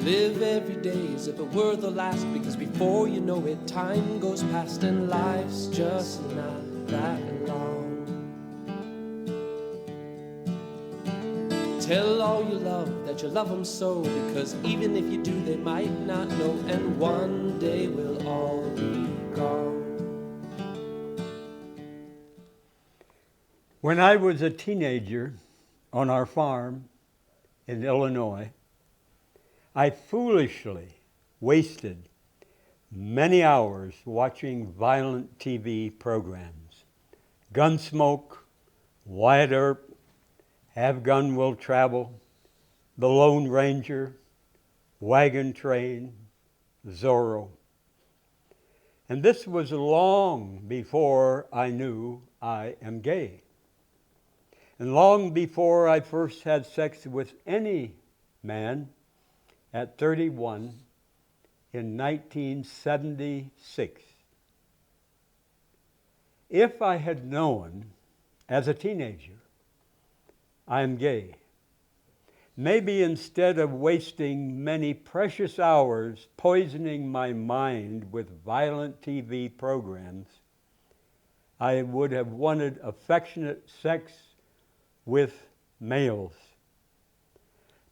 Live every day as if it were the last, because before you know it, time goes past and life's just not that long. Tell all you love that you love them so, because even if you do, they might not know, and one day we'll all be gone. When I was a teenager on our farm in Illinois, I foolishly wasted many hours watching violent TV programs. Gunsmoke, Wyatt Earp, Have Gun Will Travel, The Lone Ranger, Wagon Train, Zorro. And this was long before I knew I am gay. And long before I first had sex with any man at 31 in 1976. If I had known as a teenager I am gay, maybe instead of wasting many precious hours poisoning my mind with violent TV programs, I would have wanted affectionate sex with males.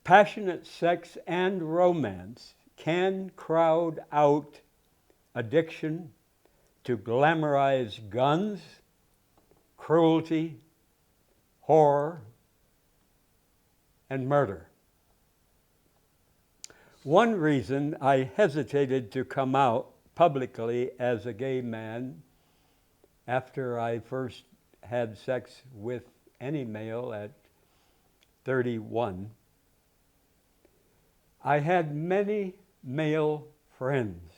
Passionate sex and romance can crowd out addiction to glamorize guns, cruelty, horror, and murder. One reason I hesitated to come out publicly as a gay man after I first had sex with any male at 31, I had many male friends.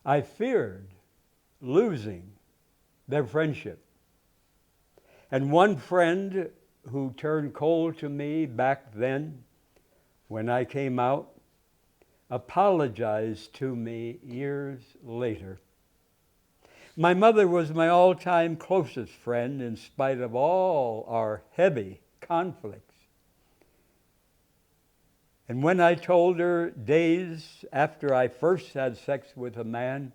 I feared losing their friendship. And one friend who turned cold to me back then when I came out apologized to me years later. My mother was my all-time closest friend in spite of all our heavy conflicts. And when I told her days after I first had sex with a man,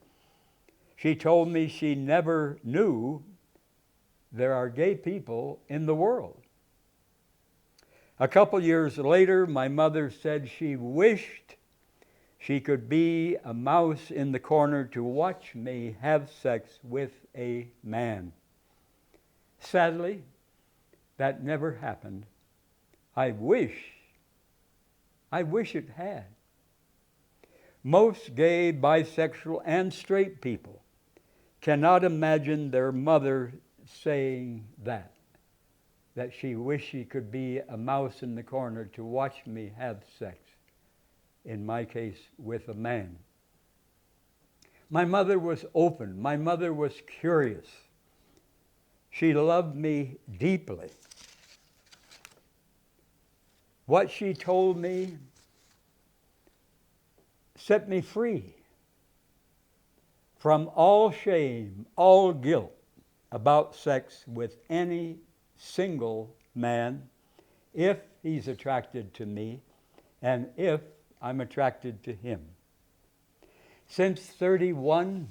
she told me she never knew there are gay people in the world. A couple years later, my mother said she wished she could be a mouse in the corner to watch me have sex with a man. Sadly, that never happened. I wish it had. Most gay, bisexual, and straight people cannot imagine their mother saying that she wished she could be a mouse in the corner to watch me have sex, in my case, with a man. My mother was open. My mother was curious. She loved me deeply. What she told me set me free from all shame, all guilt about sex with any single man, if he's attracted to me and if I'm attracted to him. Since 31,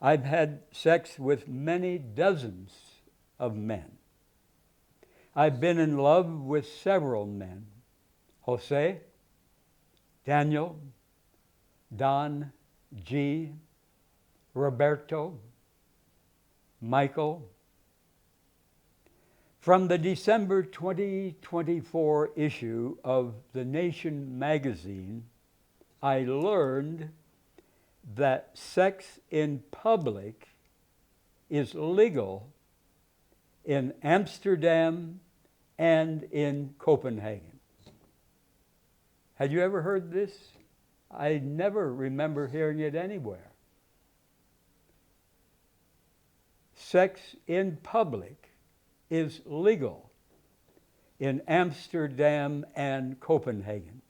I've had sex with many dozens of men. I've been in love with several men: Jose, Daniel, Don G., Roberto, Michael. From the December 2024 issue of The Nation magazine, I learned that sex in public is legal in Amsterdam and in Copenhagen. Had you ever heard this? I never remember hearing it anywhere. Sex in public is legal in Amsterdam and Copenhagen.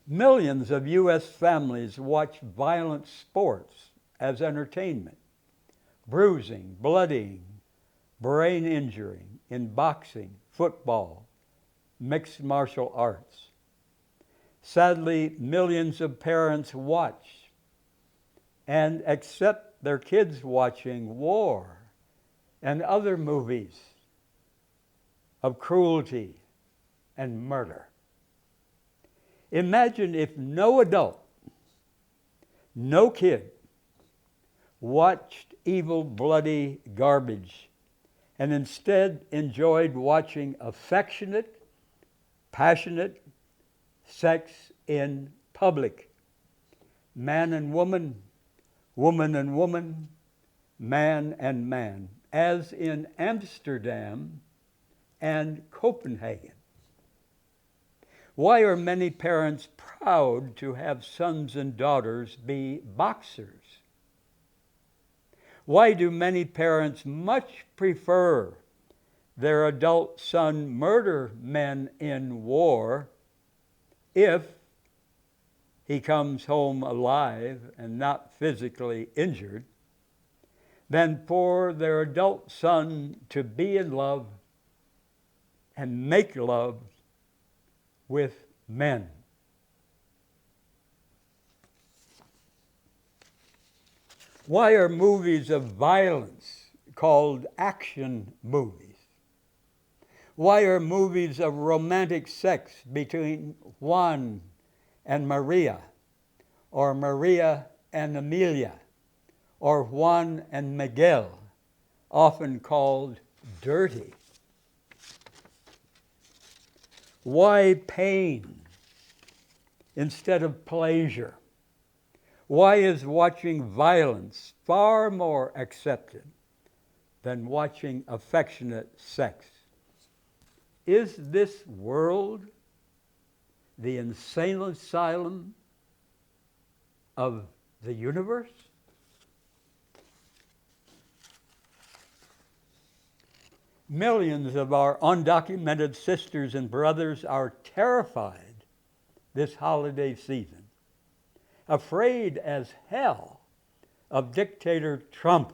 Millions of U.S. families watch violent sports as entertainment. Bruising, blooding, brain injury in boxing, football, mixed martial arts. Sadly, millions of parents watch and accept their kids watching war and other movies of cruelty and murder. Imagine if no adult, no kid, watched evil, bloody garbage and instead enjoyed watching affectionate, passionate sex in public. Man and woman, woman and woman, man and man, as in Amsterdam and Copenhagen. Why are many parents proud to have sons and daughters be boxers? Why do many parents much prefer their adult son murder men in war if he comes home alive and not physically injured, than for their adult son to be in love and make love with men? Why are movies of violence called action movies? Why are movies of romantic sex between Juan and Maria, or Maria and Amelia, or Juan and Miguel often called dirty? Why pain instead of pleasure? Why is watching violence far more accepted than watching affectionate sex? Is this world the insane asylum of the universe? Millions of our undocumented sisters and brothers are terrified this holiday season, afraid as hell of dictator Trump.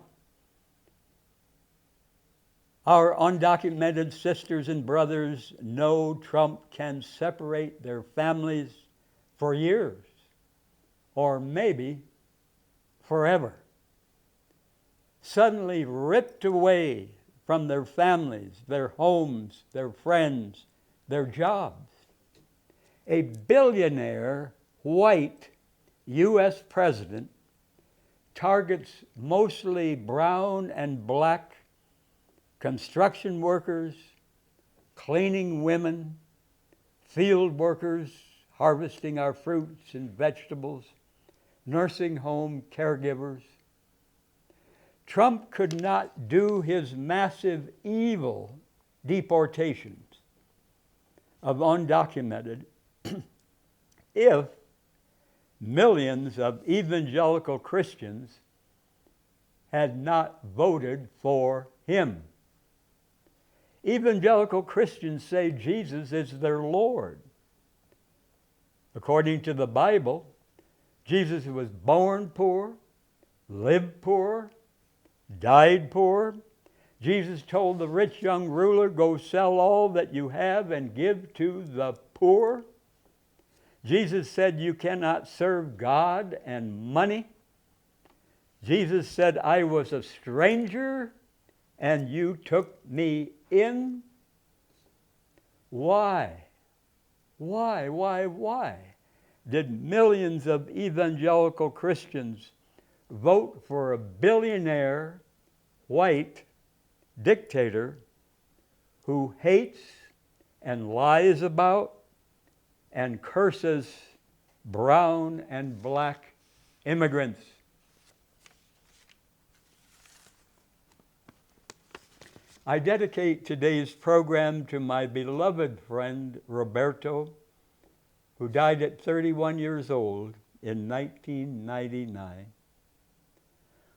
Our undocumented sisters and brothers know Trump can separate their families for years, or maybe forever. Suddenly ripped away from their families, their homes, their friends, their jobs. A billionaire white U.S. president targets mostly brown and black construction workers, cleaning women, field workers harvesting our fruits and vegetables, nursing home caregivers. Trump could not do his massive evil deportations of undocumented if millions of evangelical Christians had not voted for him. Evangelical Christians say Jesus is their Lord. According to the Bible, Jesus was born poor, lived poor, died poor. Jesus told the rich young ruler, "Go sell all that you have and give to the poor." Jesus said, "You cannot serve God and money." Jesus said, "I was a stranger and you took me in." Why did millions of evangelical Christians vote for a billionaire white dictator who hates and lies about and curses brown and black immigrants? I dedicate today's program to my beloved friend Roberto, who died at 31 years old in 1999.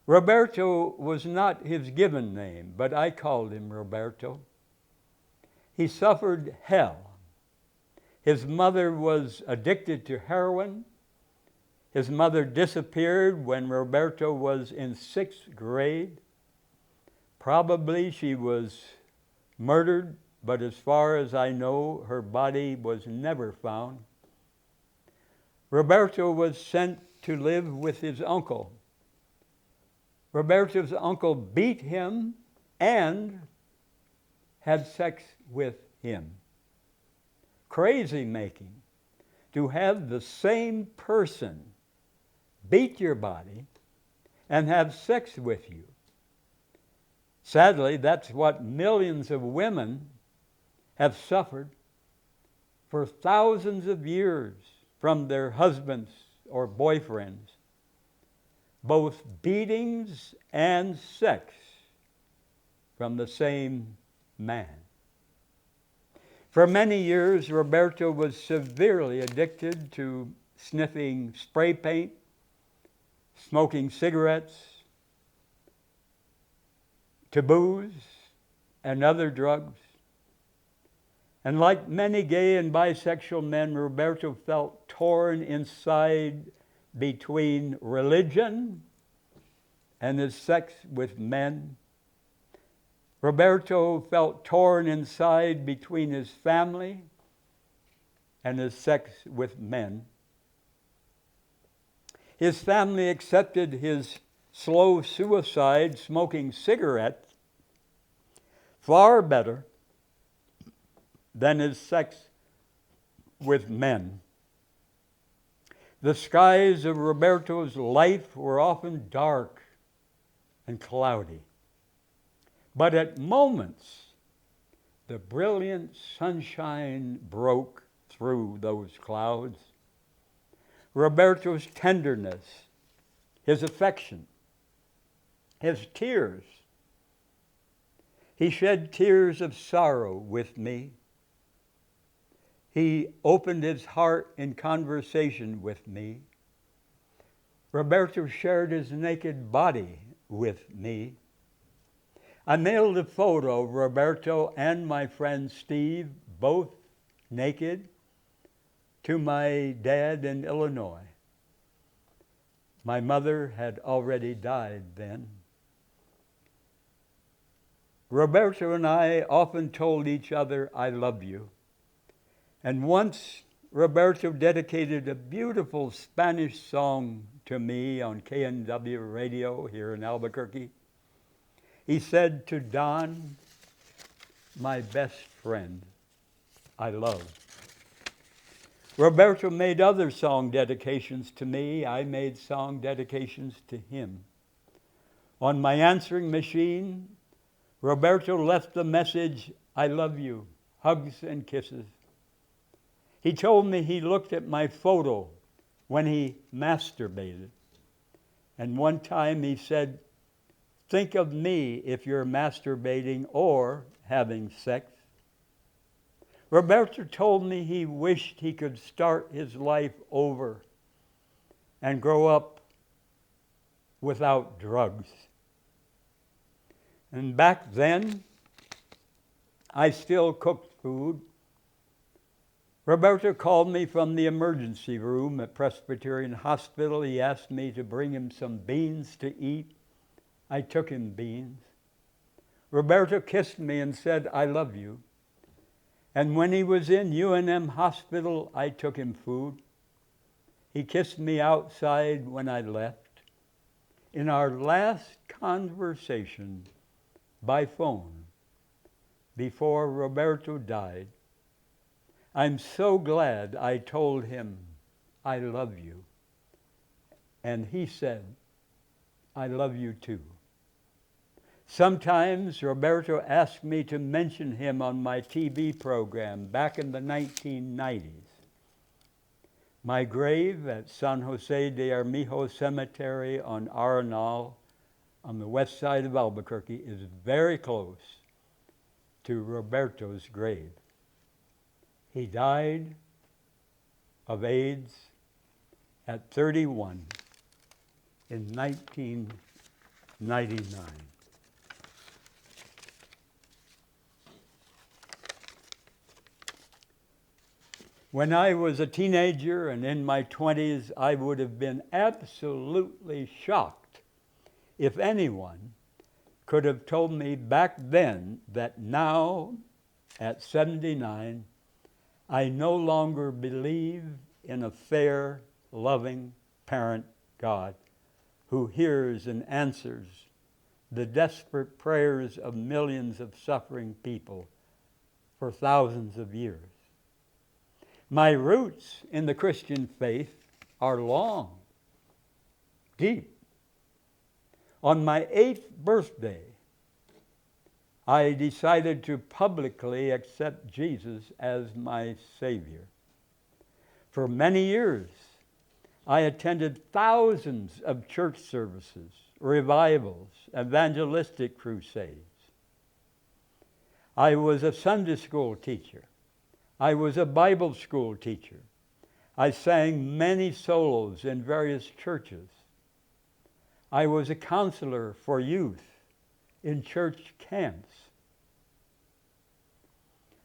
Roberto was not his given name, but I called him Roberto. He suffered hell. His mother was addicted to heroin. His mother disappeared when Roberto was in 6th grade. Probably she was murdered, but as far as I know, her body was never found. Roberto was sent to live with his uncle. Roberto's uncle beat him and had sex with him. Crazy making to have the same person beat your body and have sex with you. Sadly, that's what millions of women have suffered for thousands of years from their husbands or boyfriends. Both beatings and sex from the same man. For many years, Roberto was severely addicted to sniffing spray paint, smoking cigarettes, to booze and other drugs. And like many gay and bisexual men, Roberto felt torn inside between religion and his sex with men. Roberto felt torn inside between his family and his sex with men. His family accepted his slow suicide, smoking cigarettes, far better than his sex with men. The skies of Roberto's life were often dark and cloudy. But at moments, the brilliant sunshine broke through those clouds. Roberto's tenderness, his affection, his tears. He shed tears of sorrow with me. He opened his heart in conversation with me. Roberto shared his naked body with me. I mailed a photo of Roberto and my friend Steve, both naked, to my dad in Illinois. My mother had already died then. Roberto and I often told each other, "I love you." And once Roberto dedicated a beautiful Spanish song to me on KNW radio here in Albuquerque. He said, "To Don, my best friend, I love." Roberto made other song dedications to me. I made song dedications to him. On my answering machine, Roberto left the message, "I love you," hugs and kisses. He told me he looked at my photo when he masturbated. And one time he said, "Think of me if you're masturbating or having sex." Roberto told me he wished he could start his life over and grow up without drugs. And back then, I still cooked food. Roberto called me from the emergency room at Presbyterian Hospital. He asked me to bring him some beans to eat. I took him beans. Roberto kissed me and said, "I love you." And when he was in UNM hospital, I took him food. He kissed me outside when I left. In our last conversation by phone, before Roberto died, I'm so glad I told him, "I love you." And he said, "I love you too." Sometimes Roberto asked me to mention him on my TV program back in the 1990s. My grave at San Jose de Armijo Cemetery on Arenal on the west side of Albuquerque is very close to Roberto's grave. He died of AIDS at 31 in 1999. When I was a teenager and in my 20s, I would have been absolutely shocked if anyone could have told me back then that now, at 79, I no longer believe in a fair loving parent God who hears and answers the desperate prayers of millions of suffering people for thousands of years. My roots in the Christian faith are long, deep. On my 8th birthday, I decided to publicly accept Jesus as my Savior. For many years, I attended thousands of church services, revivals, evangelistic crusades. I was a Sunday school teacher. I was a Bible school teacher. I sang many solos in various churches. I was a counselor for youth in church camps.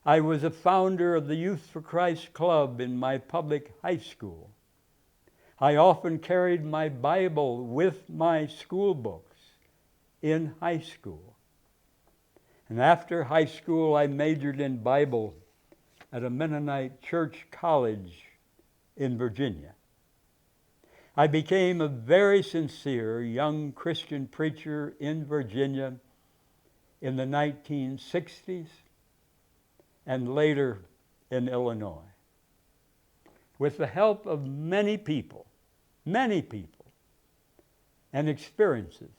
I was a founder of the Youth for Christ Club in my public high school. I often carried my Bible with my school books in high school. And after high school, I majored in Bible at a Mennonite church college in Virginia. I became a very sincere young Christian preacher in Virginia in the 1960s and later in Illinois. With the help of many people, and experiences,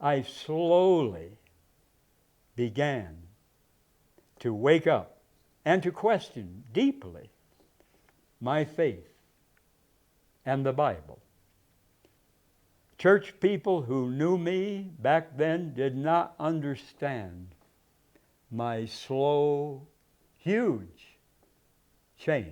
I slowly began to wake up and to question deeply my faith and the Bible. Church people who knew me back then did not understand my slow, huge change.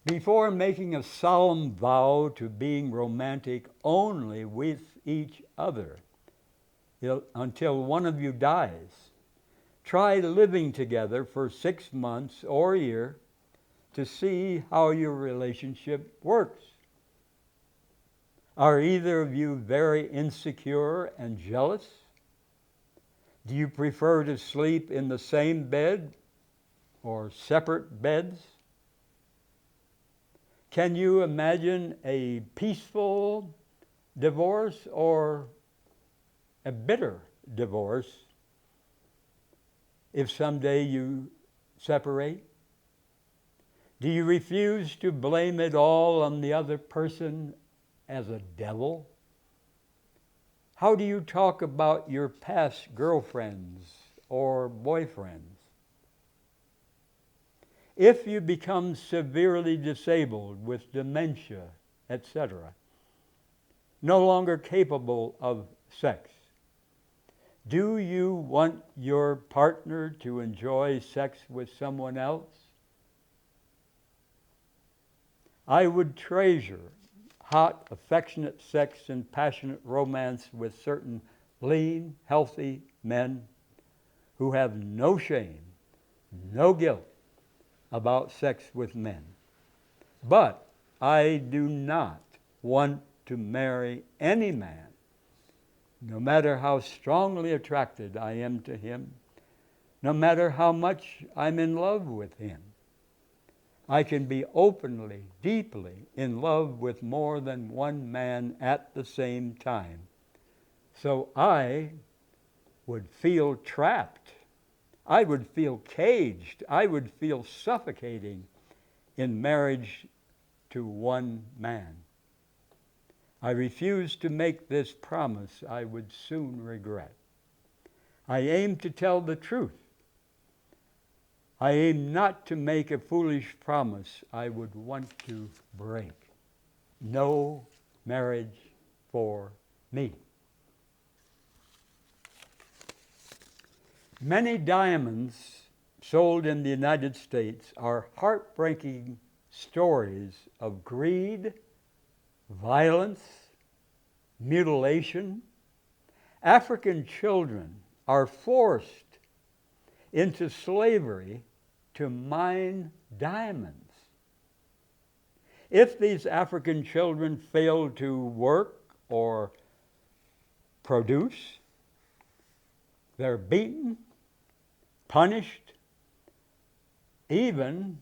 Before making a solemn vow to being romantic only with each other until one of you dies, try living together for 6 months or a year to see how your relationship works. Are either of you very insecure and jealous? Do you prefer to sleep in the same bed or separate beds? Can you imagine a peaceful divorce or a bitter divorce if someday you separate? Do you refuse to blame it all on the other person as a devil? How do you talk about your past girlfriends or boyfriends? If you become severely disabled with dementia, etc., no longer capable of sex, do you want your partner to enjoy sex with someone else? I would treasure hot, affectionate sex and passionate romance with certain lean, healthy men who have no shame, no guilt about sex with men. But I do not want to marry any man, no matter how strongly attracted I am to him, no matter how much I'm in love with him. I can be openly, deeply in love with more than one man at the same time. So I would feel trapped. I would feel caged. I would feel suffocating in marriage to one man. I refuse to make this promise I would soon regret. I aim to tell the truth. I aim not to make a foolish promise I would want to break. No marriage for me. Many diamonds sold in the United States are heartbreaking stories of greed, violence, mutilation. African children are forced into slavery to mine diamonds. If these African children fail to work or produce, they're beaten, punished, even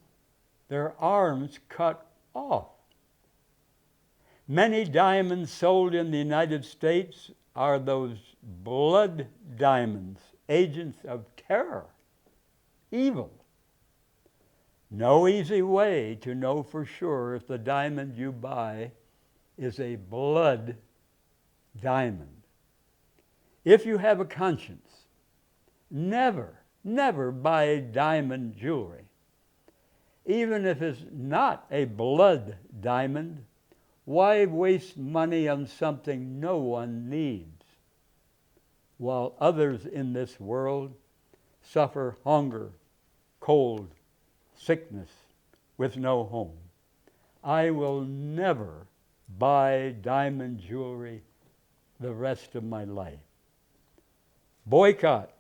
their arms cut off. Many diamonds sold in the United States are those blood diamonds, agents of terror, evil. No easy way to know for sure if the diamond you buy is a blood diamond. If you have a conscience, never buy diamond jewelry. Even if it's not a blood diamond, why waste money on something no one needs, while others in this world suffer hunger, cold, sickness, with no home? I will never buy diamond jewelry the rest of my life. Boycott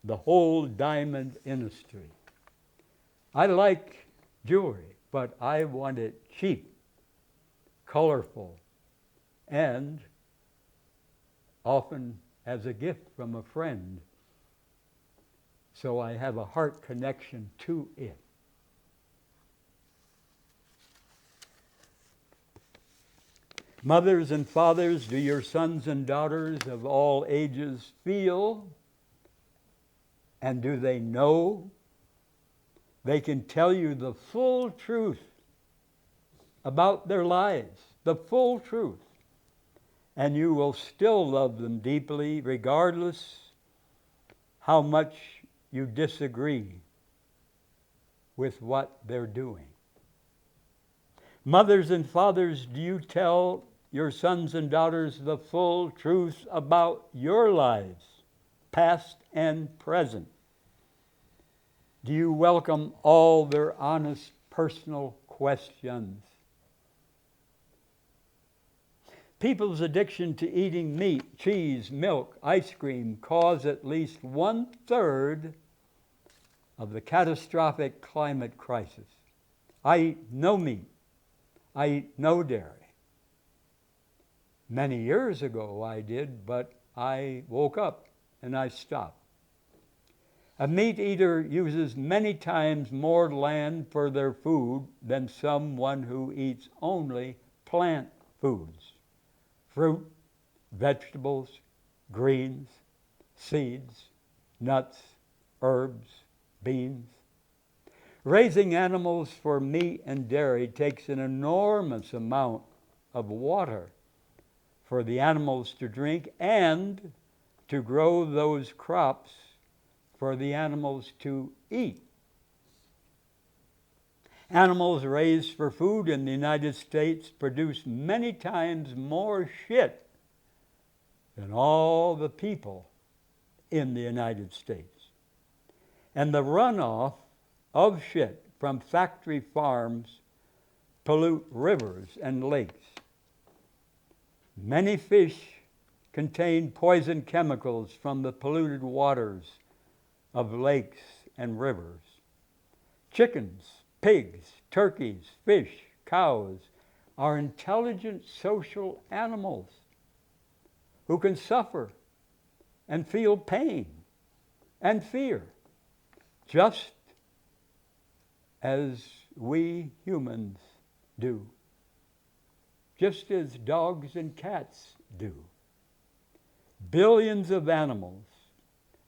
the whole diamond industry. I like jewelry, but I want it cheap, colorful, and often as a gift from a friend, so I have a heart connection to it. Mothers and fathers, do your sons and daughters of all ages feel, and do they know they can tell you the full truth about their lives, the full truth, and you will still love them deeply regardless how much you disagree with what they're doing? Mothers and fathers, do you tell your sons and daughters the full truth about your lives, past and present? Do you welcome all their honest personal questions? People's addiction to eating meat, cheese, milk, ice cream cause at least 1/3 of the catastrophic climate crisis. I eat no meat. I eat no dairy. Many years ago I did, but I woke up and I stopped. A meat eater uses many times more land for their food than someone who eats only plant foods. Fruit, vegetables, greens, seeds, nuts, herbs, beans. Raising animals for meat and dairy takes an enormous amount of water for the animals to drink and to grow those crops for the animals to eat. Animals raised for food in the United States produce many times more shit than all the people in the United States. And the runoff of shit from factory farms pollute rivers and lakes. Many fish contain poison chemicals from the polluted waters of lakes and rivers. Chickens, pigs, turkeys, fish, cows are intelligent social animals who can suffer and feel pain and fear, just as we humans do, just as dogs and cats do. Billions of animals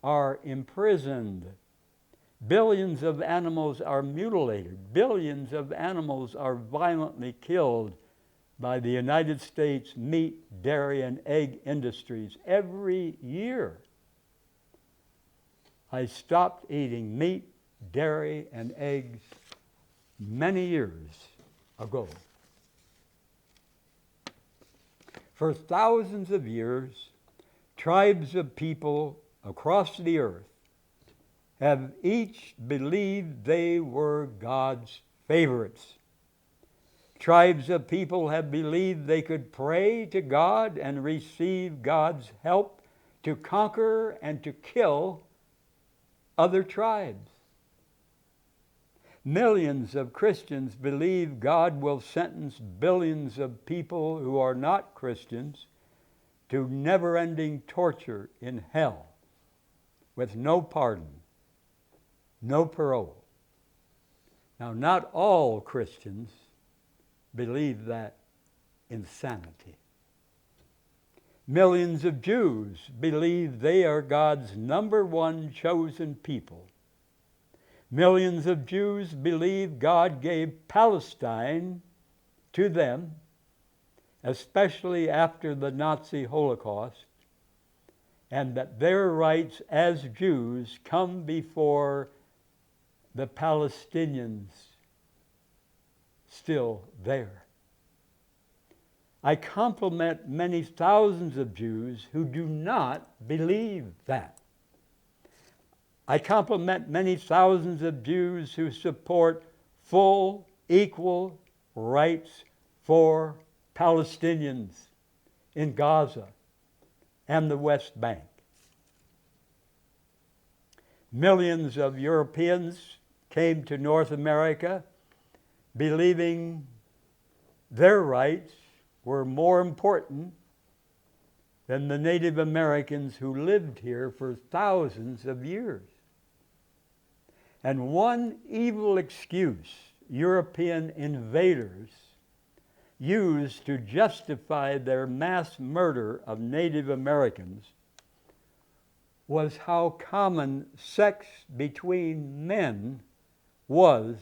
are imprisoned. Billions of animals are mutilated. Billions of animals are violently killed by the United States meat, dairy, and egg industries every year. I stopped eating meat, dairy, and eggs many years ago. For thousands of years, tribes of people across the earth have each believed they were God's favorites. Tribes of people have believed they could pray to God and receive God's help to conquer and to kill other tribes. Millions of Christians believe God will sentence billions of people who are not Christians to never-ending torture in hell with no pardon. no parole. Now, not all Christians believe that insanity. Millions of Jews believe they are God's number one chosen people. Millions of Jews believe God gave Palestine to them, especially after the Nazi Holocaust, and that their rights as Jews come before the Palestinians still there. I compliment many thousands of Jews who do not believe that. I compliment many thousands of Jews who support full, equal rights for Palestinians in Gaza and the West Bank. Millions of Europeans came to North America believing their rights were more important than the Native Americans who lived here for thousands of years. And one evil excuse European invaders used to justify their mass murder of Native Americans was how common sex between men was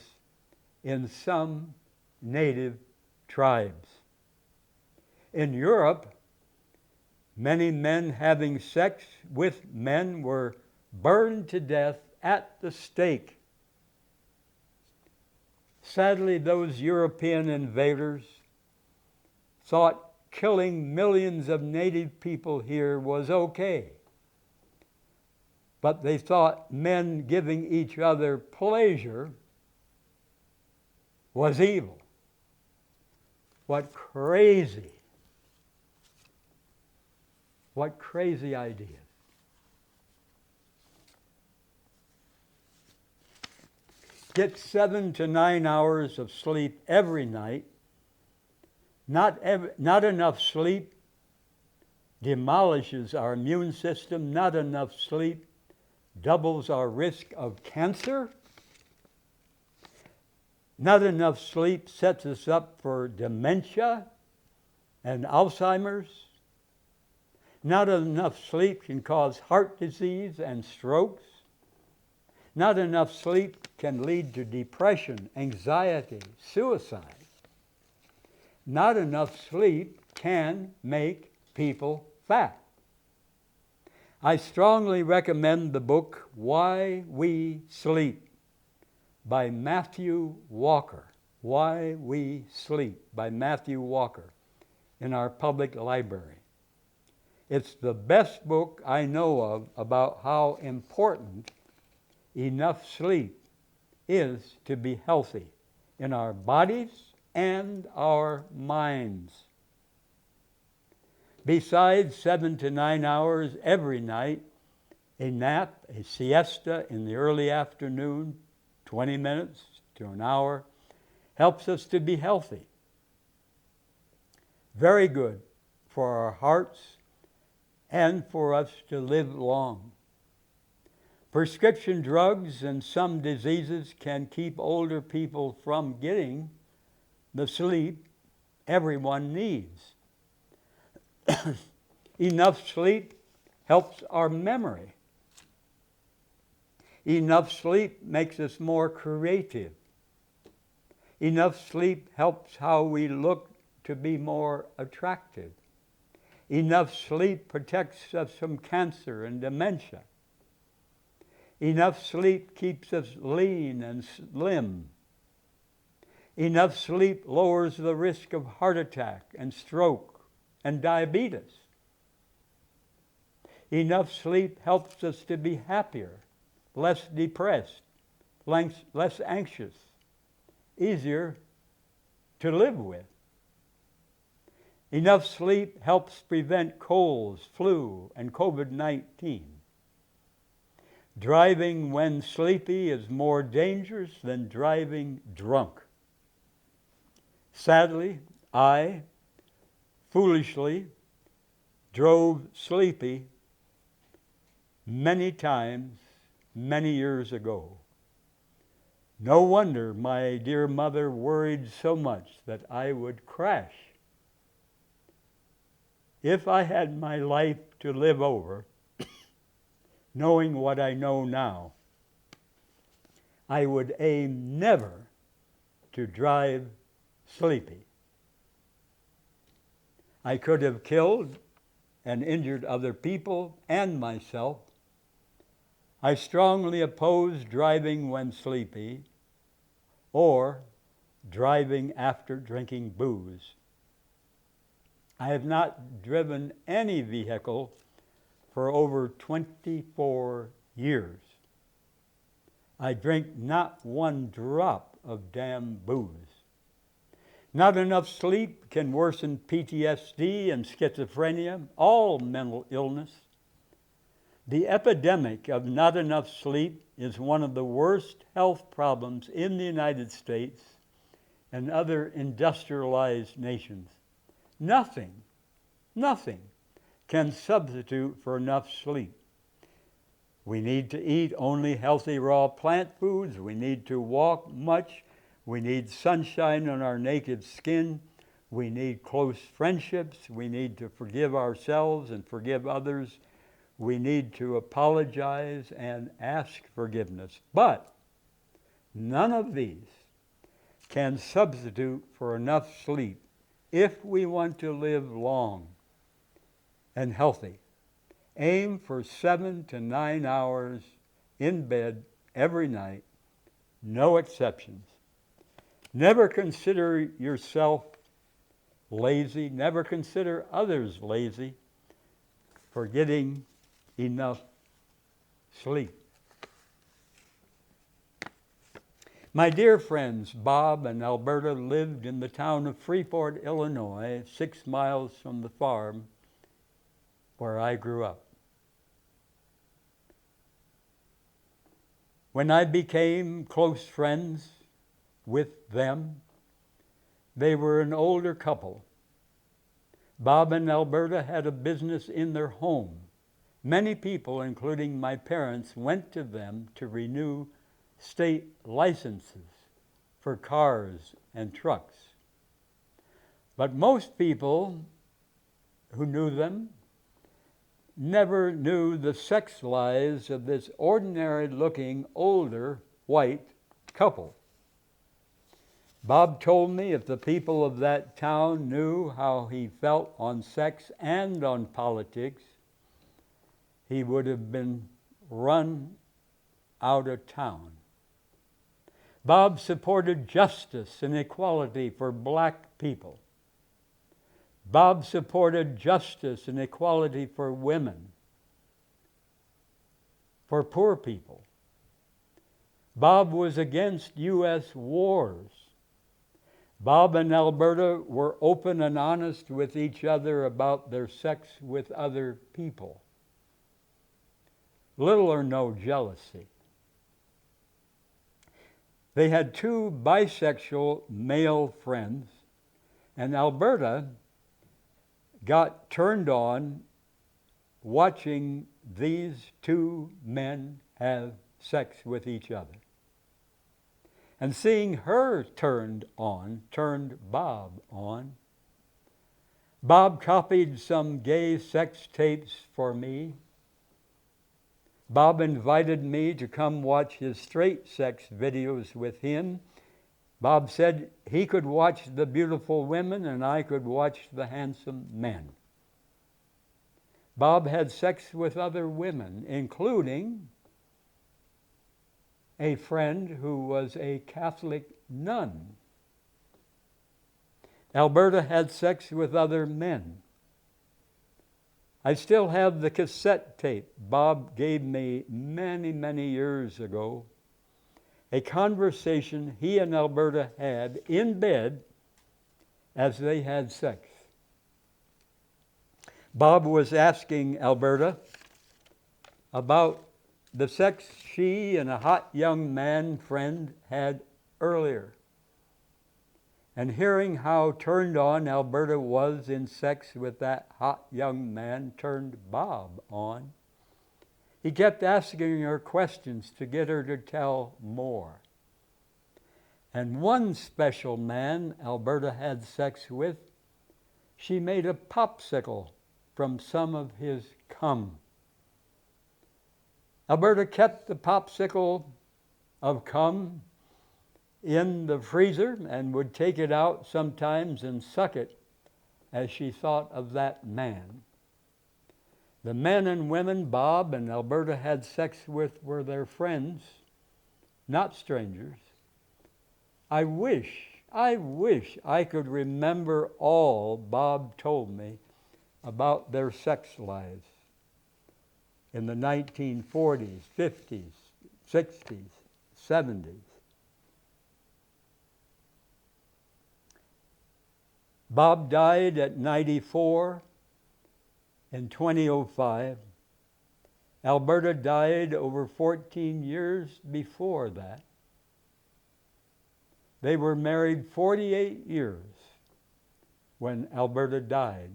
in some native tribes. In Europe, many men having sex with men were burned to death at the stake. Sadly, those European invaders thought killing millions of native people here was okay. But they thought men giving each other pleasure was evil. What crazy ideas. Get 7 to 9 hours of sleep every night. Not enough sleep demolishes our immune system. Not enough sleep doubles our risk of cancer. Not enough sleep sets us up for dementia and Alzheimer's. Not enough sleep can cause heart disease and strokes. Not enough sleep can lead to depression, anxiety, suicide. Not enough sleep can make people fat. I strongly recommend the book Why We Sleep by Matthew Walker. Why We Sleep by Matthew Walker in our public library. It's the best book I know of about how important enough sleep is to be healthy in our bodies and our minds. Besides 7 to 9 hours every night, a nap, a siesta in the early afternoon, 20 minutes to an hour, helps us to be healthy. Very good for our hearts and for us to live long. Prescription drugs and some diseases can keep older people from getting the sleep everyone needs. Enough sleep helps our memory. Enough sleep makes us more creative. Enough sleep helps how we look to be more attractive. Enough sleep protects us from cancer and dementia. Enough sleep keeps us lean and slim. Enough sleep lowers the risk of heart attack and stroke and diabetes. Enough sleep helps us to be happier, less depressed, less anxious, easier to live with. Enough sleep helps prevent colds, flu, and COVID-19. Driving when sleepy is more dangerous than driving drunk. Sadly, I foolishly drove sleepy many times, many years ago. No wonder my dear mother worried so much that I would crash. If I had my life to live over, knowing what I know now, I would aim never to drive sleepy. I could have killed and injured other people and myself. I strongly oppose driving when sleepy or driving after drinking booze. I have not driven any vehicle for over 24 years. I drink not one drop of damn booze. Not enough sleep can worsen PTSD and schizophrenia, all mental illness. The epidemic of not enough sleep is one of the worst health problems in the United States and other industrialized nations. Nothing can substitute for enough sleep. We need to eat only healthy raw plant foods. We need to walk much. We need sunshine on our naked skin. We need close friendships. We need to forgive ourselves and forgive others. We need to apologize and ask forgiveness. But none of these can substitute for enough sleep if we want to live long and healthy. Aim for 7 to 9 hours in bed every night, no exceptions. Never consider yourself lazy. Never consider others lazy for getting enough sleep. My dear friends, Bob and Alberta lived in the town of Freeport, Illinois, 6 miles from the farm where I grew up. When I became close friends with them, they were an older couple. Bob and Alberta had a business in their home. Many people, including my parents, went to them to renew state licenses for cars and trucks. But most people who knew them never knew the sex lives of this ordinary-looking, older, white couple. Bob told me if the people of that town knew how he felt on sex and on politics, he would have been run out of town. Bob supported justice and equality for black people. Bob supported justice and equality for women, for poor people. Bob was against U.S. wars. Bob and Alberta were open and honest with each other about their sex with other people. Little or no jealousy. They had 2 bisexual male friends, and Alberta got turned on watching these 2 men have sex with each other. And seeing her turned Bob on. Bob copied some gay sex tapes for me. Bob invited me to come watch his straight sex videos with him. Bob said he could watch the beautiful women and I could watch the handsome men. Bob had sex with other women, including a friend who was a Catholic nun. Alberta had sex with other men. I still have the cassette tape Bob gave me many, many years ago. A conversation he and Alberta had in bed as they had sex. Bob was asking Alberta about the sex she and a hot young man friend had earlier. And hearing how turned on Alberta was in sex with that hot young man turned Bob on. He kept asking her questions to get her to tell more. And one special man Alberta had sex with, she made a popsicle from some of his cum. Alberta kept the popsicle of cum in the freezer and would take it out sometimes and suck it as she thought of that man. The men and women Bob and Alberta had sex with were their friends, not strangers. I wish I could remember all Bob told me about their sex lives in the 1940s, 50s, 60s, 70s. Bob died at 94 in 2005. Alberta died over 14 years before that. They were married 48 years when Alberta died.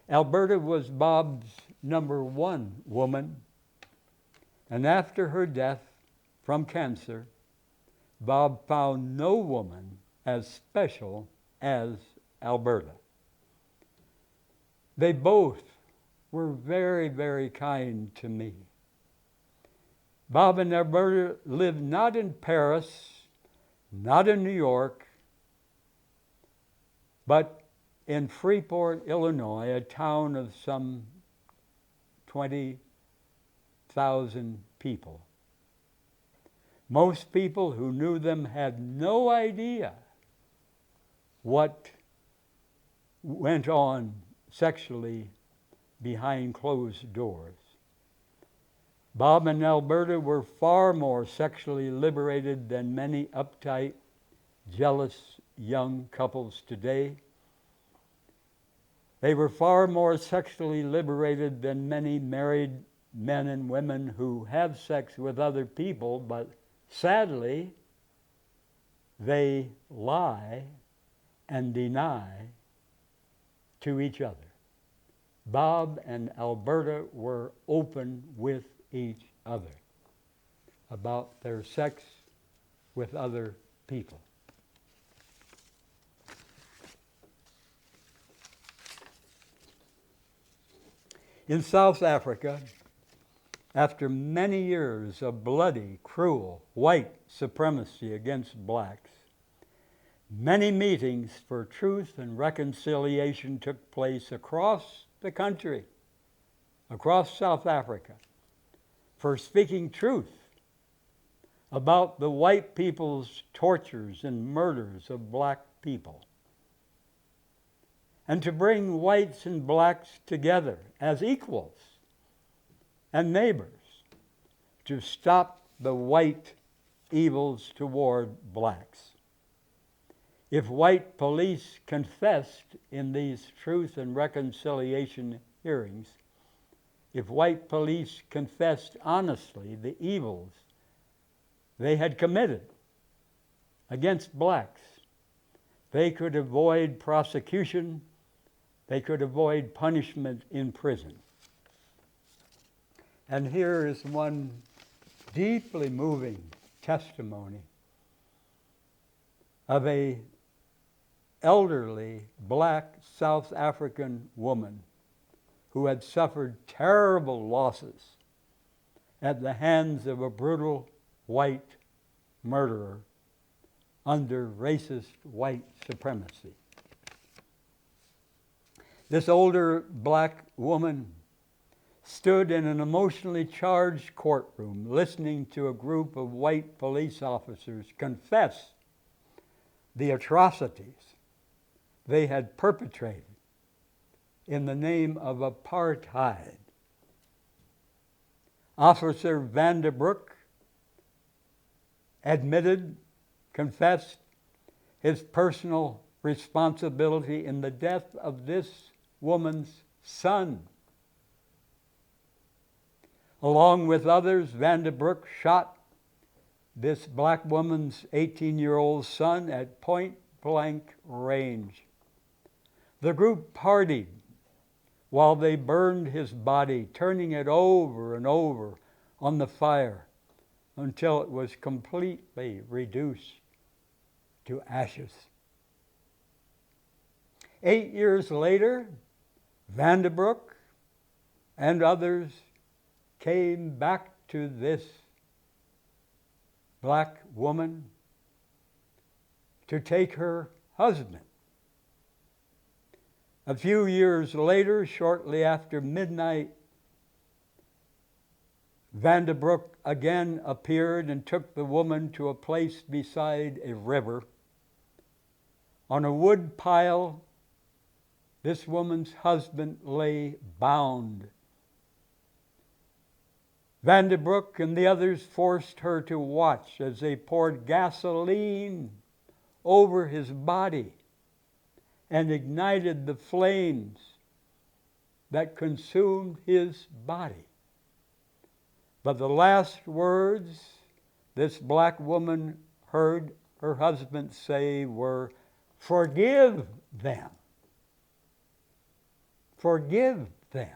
Alberta was Bob's number one woman, and after her death from cancer, Bob found no woman as special as Alberta. They both were very, very kind to me. Bob and Alberta lived not in Paris, not in New York, but in Freeport, Illinois, a town of some 20,000 people. Most people who knew them had no idea what went on sexually behind closed doors. Bob and Alberta were far more sexually liberated than many uptight, jealous young couples today. They were far more sexually liberated than many married men and women who have sex with other people, but sadly, they lie and deny to each other. Bob and Alberta were open with each other about their sex with other people. In South Africa, after many years of bloody, cruel, white supremacy against blacks, many meetings for truth and reconciliation took place across the country, across South Africa, for speaking truth about the white people's tortures and murders of black people, and to bring whites and blacks together as equals and neighbors to stop the white evils toward blacks. If white police confessed in these truth and reconciliation hearings, if white police confessed honestly the evils they had committed against blacks, they could avoid prosecution, they could avoid punishment in prison. And here is one deeply moving testimony of a elderly black South African woman who had suffered terrible losses at the hands of a brutal white murderer under racist white supremacy. This older black woman stood in an emotionally charged courtroom listening to a group of white police officers confess the atrocities they had perpetrated in the name of apartheid. Officer Vanderbroek confessed his personal responsibility in the death of this woman's son. Along with others, Vanderbroek shot this black woman's 18-year-old son at point-blank range. The group partied while they burned his body, turning it over and over on the fire until it was completely reduced to ashes. 8 years later, Vanderbroek and others came back to this black woman to take her husband. A few years later, shortly after midnight, Vanderbroek again appeared and took the woman to a place beside a river. On a wood pile, this woman's husband lay bound. Vanderbroek and the others forced her to watch as they poured gasoline over his body and ignited the flames that consumed his body. But the last words this black woman heard her husband say were, "Forgive them. Forgive them."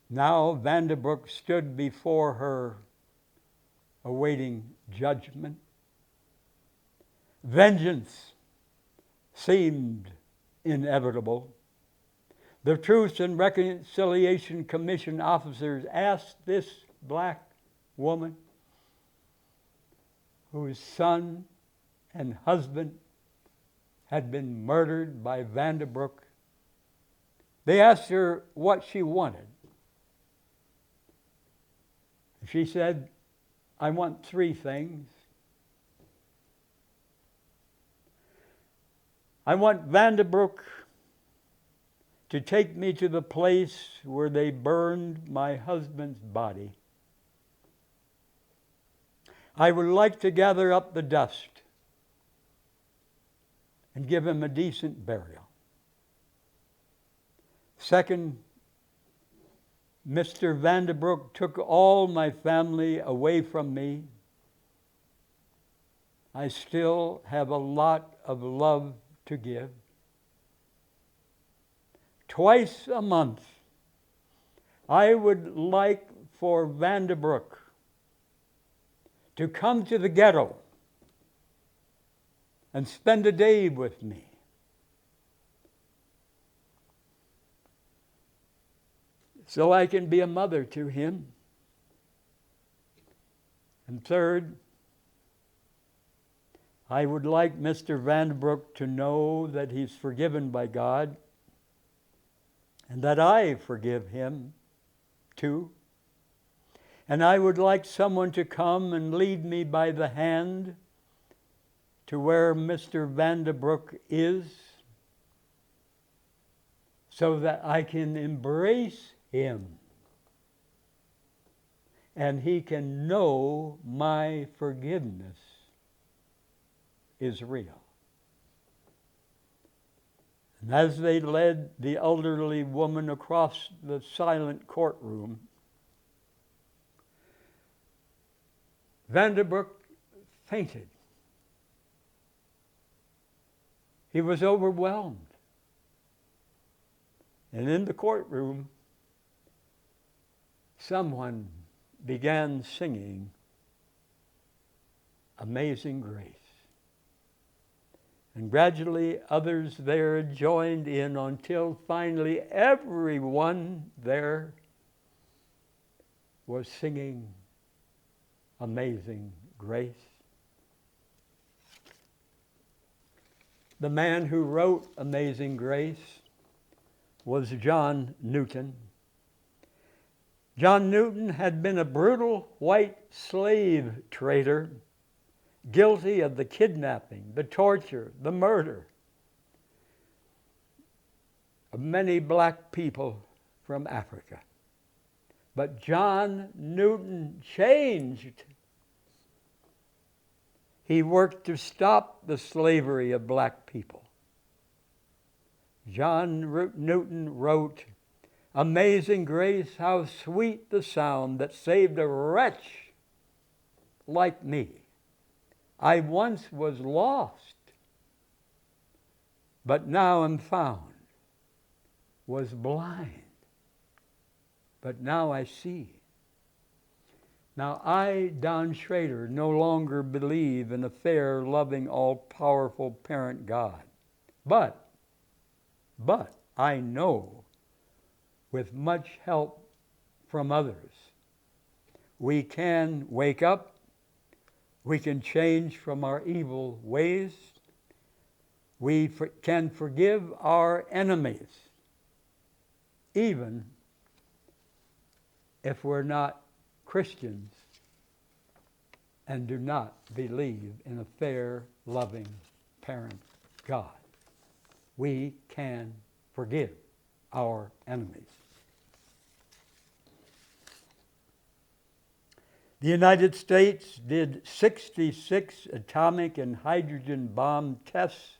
Now Vanderbroek stood before her, awaiting judgment. Vengeance seemed inevitable. The Truth and Reconciliation Commission officers asked this black woman, whose son and husband had been murdered by Vanderbroek, they asked her what she wanted. She said, "I want 3 things. I want Vanderbroek to take me to the place where they burned my husband's body. I would like to gather up the dust and give him a decent burial. Second, Mr. Vanderbroek took all my family away from me. I still have a lot of love to give. Twice a month, I would like for Vanderbroek to come to the ghetto and spend a day with me. So I can be a mother to him. And third, I would like Mr. Vanderbroek to know that he's forgiven by God and that I forgive him too. And I would like someone to come and lead me by the hand to where Mr. Vanderbroek is so that I can embrace him and he can know my forgiveness is real." And as they led the elderly woman across the silent courtroom, Vanderbroek fainted. He was overwhelmed. And in the courtroom, someone began singing Amazing Grace. And gradually others there joined in until finally everyone there was singing Amazing Grace. The man who wrote Amazing Grace was John Newton. John Newton had been a brutal white slave trader, guilty of the kidnapping, the torture, the murder of many black people from Africa. But John Newton changed. He worked to stop the slavery of black people. John Newton wrote, "Amazing grace, how sweet the sound that saved a wretch like me. I once was lost, but now am found, was blind, but now I see. Now, I, Don Schrader, no longer believe in a fair, loving, all-powerful parent God. But I know, with much help from others, we can wake up, we can change from our evil ways, we can forgive our enemies, even if we're not Christians and do not believe in a fair, loving parent God. We can forgive our enemies. The United States did 66 atomic and hydrogen bomb tests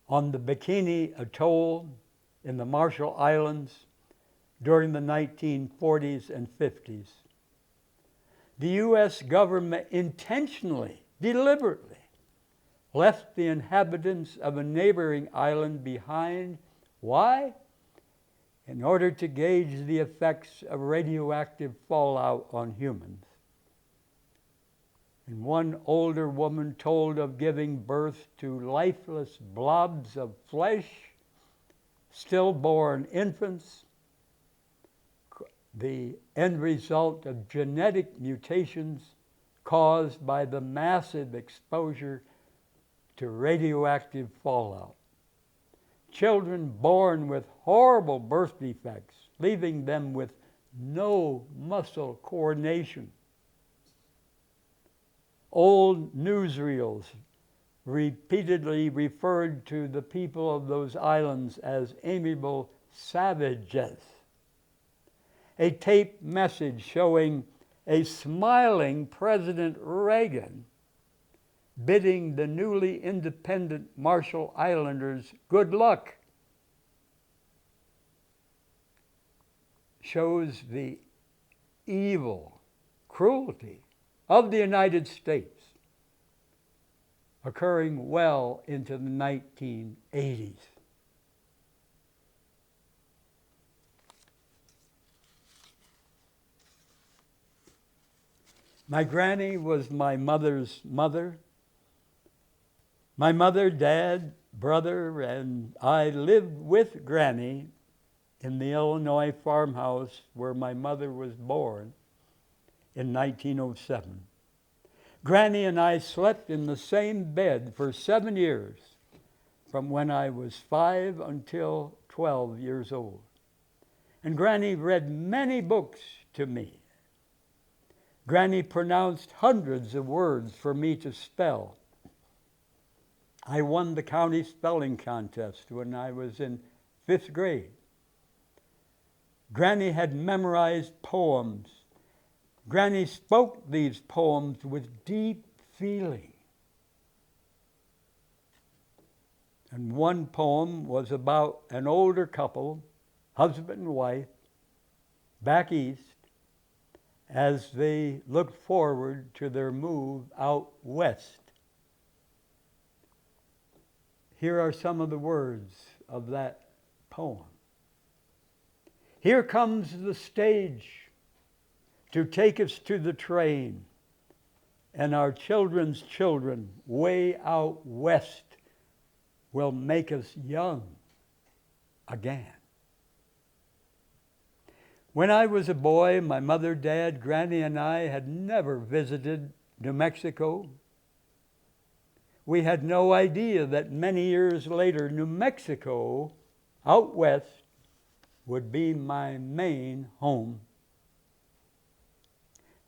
on the Bikini Atoll in the Marshall Islands during the 1940s and 50s. The U.S. government intentionally, deliberately, left the inhabitants of a neighboring island behind. Why? In order to gauge the effects of radioactive fallout on humans. And one older woman told of giving birth to lifeless blobs of flesh, stillborn infants, the end result of genetic mutations caused by the massive exposure to radioactive fallout. Children born with horrible birth defects, leaving them with no muscle coordination. Old newsreels repeatedly referred to the people of those islands as amiable savages. A taped message showing a smiling President Reagan bidding the newly independent Marshall Islanders good luck shows the evil cruelty of the United States occurring well into the 1980s. My granny was my mother's mother. My mother, dad, brother, and I lived with Granny in the Illinois farmhouse where my mother was born in 1907. Granny and I slept in the same bed for 7 years, from when I was 5 until 12 years old. And Granny read many books to me. Granny pronounced hundreds of words for me to spell. I won the county spelling contest when I was in 5th grade. Granny had memorized poems. Granny spoke these poems with deep feeling. And one poem was about an older couple, husband and wife, back east, as they looked forward to their move out west. Here are some of the words of that poem. Here comes the stage to take us to the train, and our children's children way out west will make us young again. When I was a boy, my mother, dad, Granny, and I had never visited New Mexico. We had no idea that many years later, New Mexico, out west, would be my main home.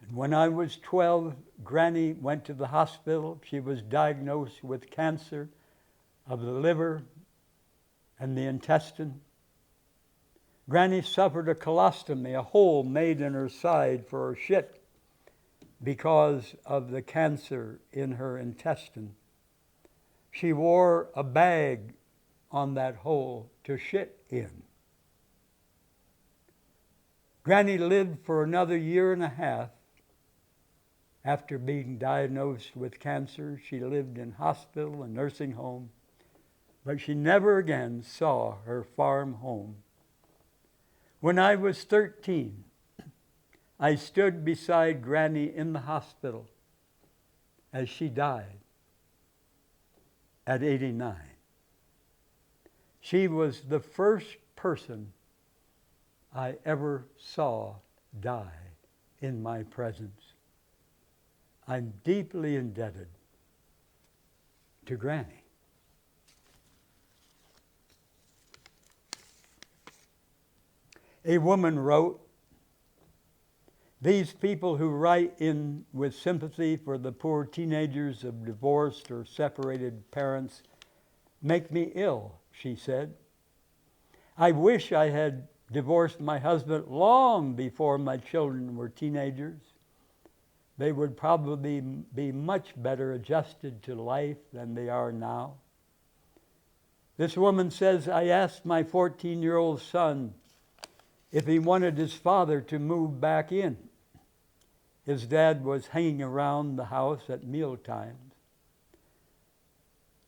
And when I was 12, Granny went to the hospital. She was diagnosed with cancer of the liver and the intestine. Granny suffered a colostomy, a hole made in her side for her shit because of the cancer in her intestine. She wore a bag on that hole to shit in. Granny lived for another year and a half. After being diagnosed with cancer, she lived in hospital and nursing home, but she never again saw her farm home. When I was 13, I stood beside Granny in the hospital as she died at 89. She was the first person I ever saw die in my presence. I'm deeply indebted to Granny. A woman wrote, "These people who write in with sympathy for the poor teenagers of divorced or separated parents make me ill," she said. "I wish I had divorced my husband long before my children were teenagers. They would probably be much better adjusted to life than they are now." This woman says, "I asked my 14-year-old son if he wanted his father to move back in. His dad was hanging around the house at meal times.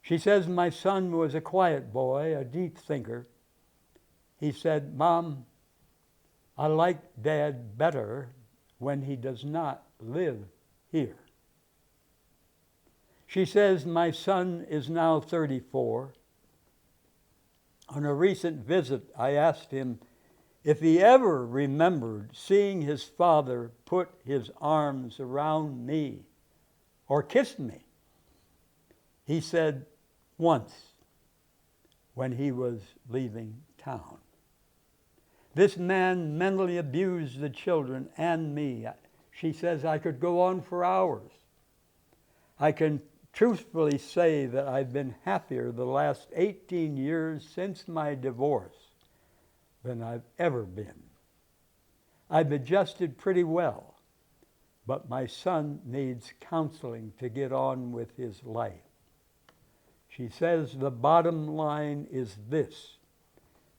She says, my son was a quiet boy, a deep thinker. He said, 'Mom, I like Dad better when he does not live here.' She says, my son is now 34. On a recent visit, I asked him if he ever remembered seeing his father put his arms around me or kiss me. He said, once, when he was leaving town. This man mentally abused the children and me. She says, I could go on for hours. I can truthfully say that I've been happier the last 18 years since my divorce than I've ever been. I've adjusted pretty well, but my son needs counseling to get on with his life. She says the bottom line is this: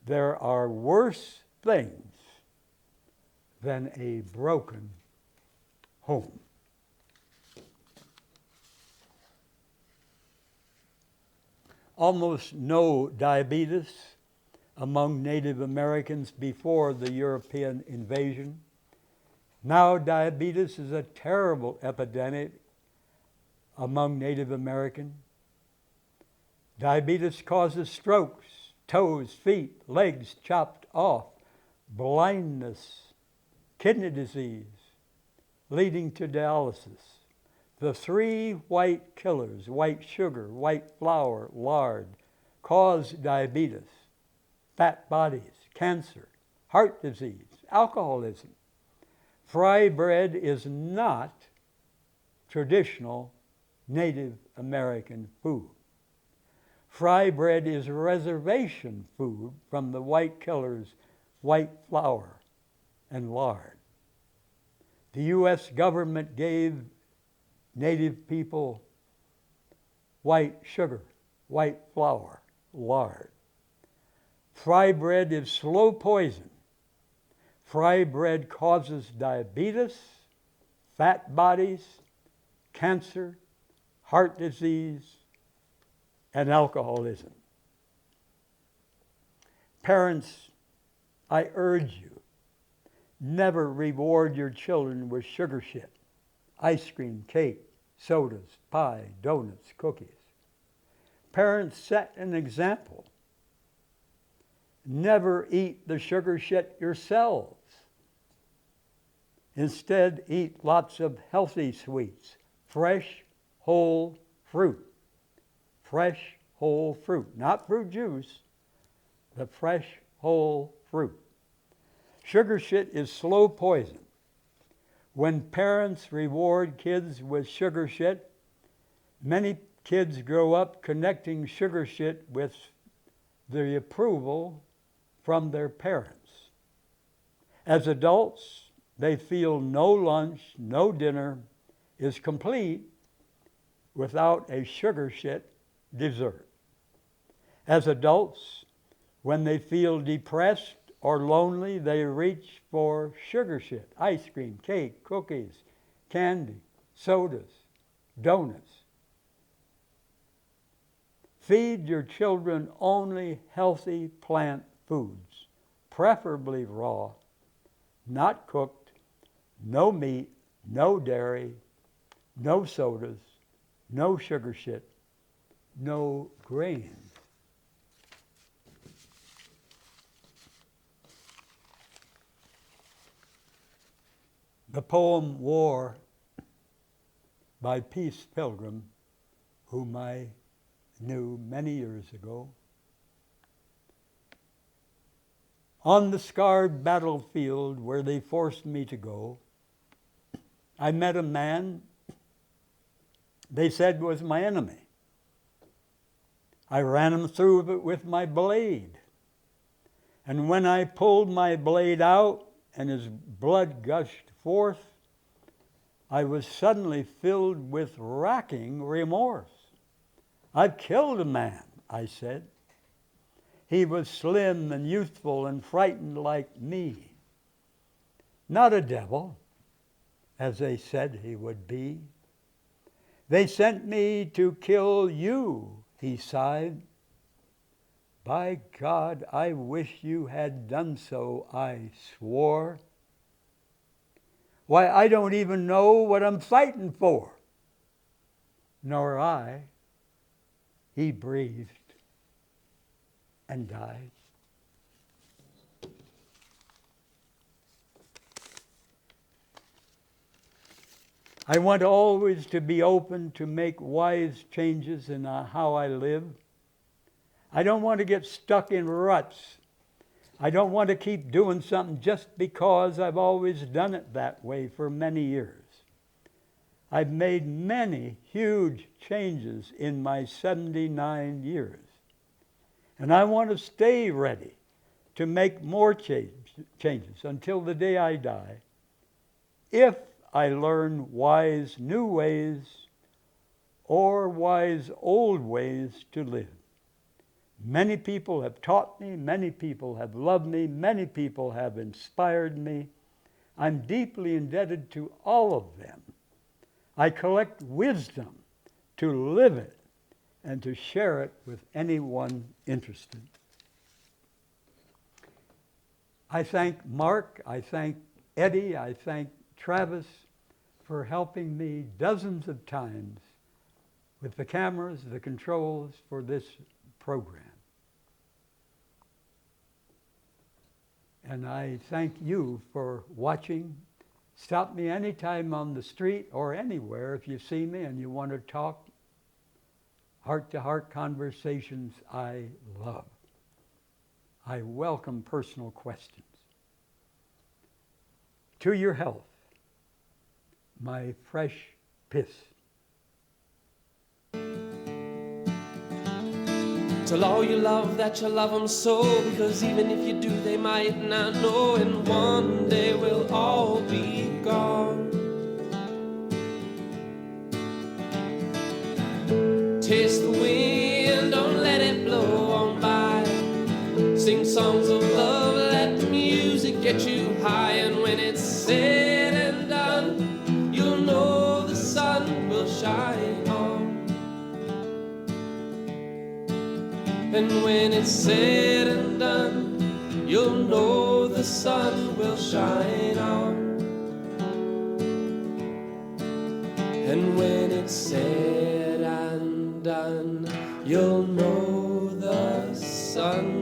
there are worse things than a broken home. Almost no diabetes among Native Americans before the European invasion. Now diabetes is a terrible epidemic among Native Americans. Diabetes causes strokes, toes, feet, legs chopped off, blindness, kidney disease, leading to dialysis. The three white killers, white sugar, white flour, lard, cause diabetes, fat bodies, cancer, heart disease, alcoholism. Fry bread is not traditional Native American food. Fry bread is reservation food from the white killers, white flour and lard. The U.S. government gave Native people white sugar, white flour, lard. Fry bread is slow poison. Fry bread causes diabetes, fat bodies, cancer, heart disease, and alcoholism. Parents, I urge you, never reward your children with sugar shit, ice cream, cake, sodas, pie, donuts, cookies. Parents, set an example. Never eat the sugar shit yourselves. Instead, eat lots of healthy sweets, fresh, whole fruit. Fresh, whole fruit. Not fruit juice, the fresh, whole fruit. Sugar shit is slow poison. When parents reward kids with sugar shit, many kids grow up connecting sugar shit with the approval from their parents. As adults, they feel no lunch, no dinner is complete without a sugar shit dessert. As adults, when they feel depressed or lonely, they reach for sugar shit, ice cream, cake, cookies, candy, sodas, donuts. Feed your children only healthy plant foods, preferably raw, not cooked, no meat, no dairy, no sodas, no sugar shit, no grains. The poem War by Peace Pilgrim, whom I knew many years ago. On the scarred battlefield where they forced me to go, I met a man they said was my enemy. I ran him through it with my blade. And when I pulled my blade out and his blood gushed forth, I was suddenly filled with racking remorse. I've killed a man, I said. He was slim and youthful and frightened like me. Not a devil, as they said he would be. They sent me to kill you, he sighed. By God, I wish you had done so, I swore. Why, I don't even know what I'm fighting for. Nor I. He breathed and died. I want always to be open to make wise changes in how I live. I don't want to get stuck in ruts. I don't want to keep doing something just because I've always done it that way for many years. I've made many huge changes in my 79 years. And I want to stay ready to make more changes until the day I die, if I learn wise new ways or wise old ways to live. Many people have taught me, many people have loved me, many people have inspired me. I'm deeply indebted to all of them. I collect wisdom to live it and to share it with anyone interested. I thank Mark, I thank Eddie, I thank Travis for helping me dozens of times with the cameras, the controls for this program. And I thank you for watching. Stop me anytime on the street or anywhere if you see me and you want to talk. Heart-to-heart conversations I love. I welcome personal questions. To your health, my fresh piss. Tell all you love that you love them so, because even if you do, they might not know, and one day we'll all be gone. Taste the wind, don't let it blow on by. Sing songs of love, let the music get you high, and when it's said and done, you'll know the sun will shine on. And when it's said and done, you'll know the sun will shine on. And when it's said and done, you'll know the sun